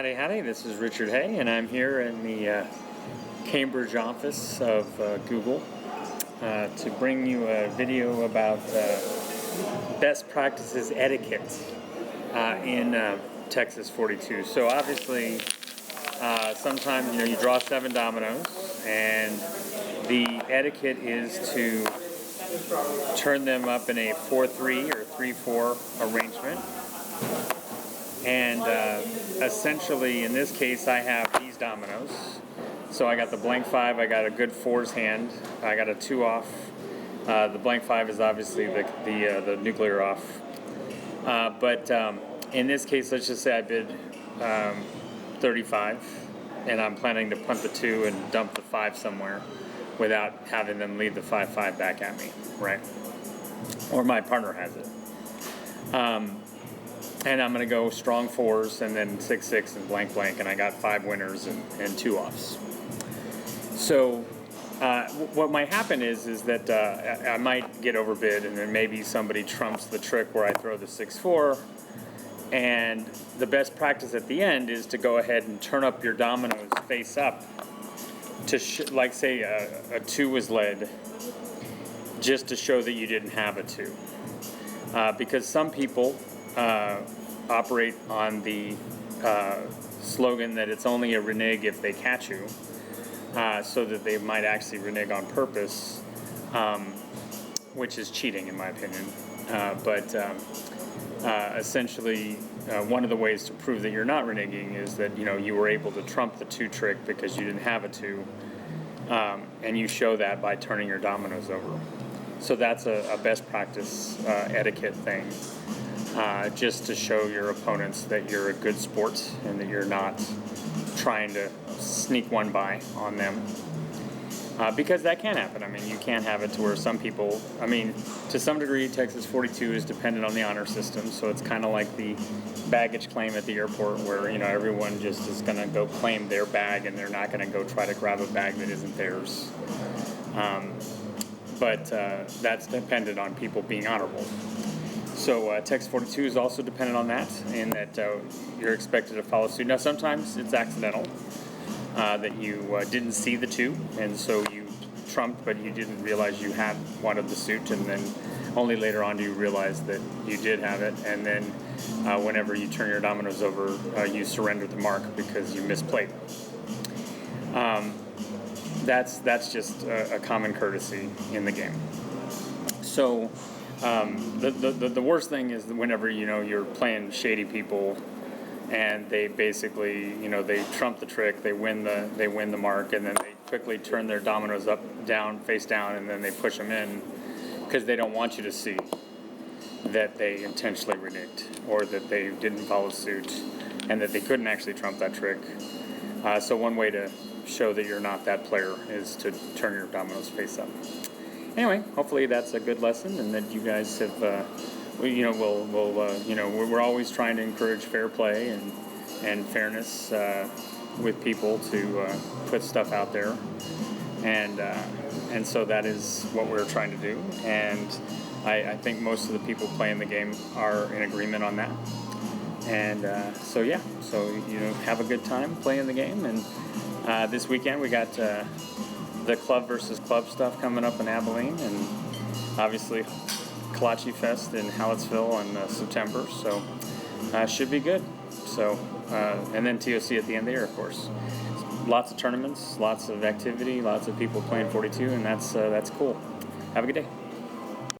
Howdy, howdy. This is Richard Hay, and I'm here in the Cambridge office of Google to bring you a video about best practices etiquette in Texas 42. So obviously, sometimes you draw 7 dominoes, and the etiquette is to turn them up in a 4-3 or 3-4 arrangement. And essentially, in this case, I have these dominoes. So I got the blank 5, I got a good 4's hand, I got a 2 off. The blank 5 is obviously the nuclear off. But in this case, let's just say I bid 35, and I'm planning to punt the 2 and dump the 5 somewhere without having them lead the 5-5 back at me, right? Or my partner has it. And I'm going to go strong 4s and then 6-6 and blank blank, and I got 5 winners and 2 offs. So what might happen is that I might get overbid, and then maybe somebody trumps the trick where I throw the 6-4. And the best practice at the end is to go ahead and turn up your dominoes face up to like say a 2 was led, just to show that you didn't have a 2, because some people operate on the slogan that it's only a renege if they catch you, so that they might actually renege on purpose, which is cheating in my opinion. But essentially, one of the ways to prove that you're not reneging is that you were able to trump the 2 trick because you didn't have a 2, and you show that by turning your dominoes over. So that's a best practice etiquette thing, just to show your opponents that you're a good sport and that you're not trying to sneak one by on them. Because that can happen. I mean, you can have it to where some people, to some degree, Texas 42 is dependent on the honor system, so it's kind of like the baggage claim at the airport where, everyone just is going to go claim their bag and they're not going to go try to grab a bag that isn't theirs. But that's dependent on people being honorable. So Texas 42 is also dependent on that, in that you're expected to follow suit. Now, sometimes it's accidental, that you didn't see the 2, and so you trumped, but you didn't realize you had one of the suit, and then only later on do you realize that you did have it, and then whenever you turn your dominoes over, you surrender the mark because you misplayed. That's just a common courtesy in the game. So the worst thing is whenever you're playing shady people, and they basically they trump the trick, they win the mark, and then they quickly turn their dominoes face down, and then they push them in because they don't want you to see that they intentionally reneged or that they didn't follow suit and that they couldn't actually trump that trick. So one way to show that you're not that player is to turn your dominoes face up. Anyway, hopefully that's a good lesson, and that you guys have, we're always trying to encourage fair play and fairness with people to put stuff out there, and so that is what we're trying to do, and I think most of the people playing the game are in agreement on that, and so have a good time playing the game. And this weekend we got the club versus club stuff coming up in Abilene, and obviously Kolache Fest in Hallettsville in September, so should be good. So and then TOC at the end of the year, of course. Lots of tournaments, lots of activity, lots of people playing 42, and that's cool. Have a good day.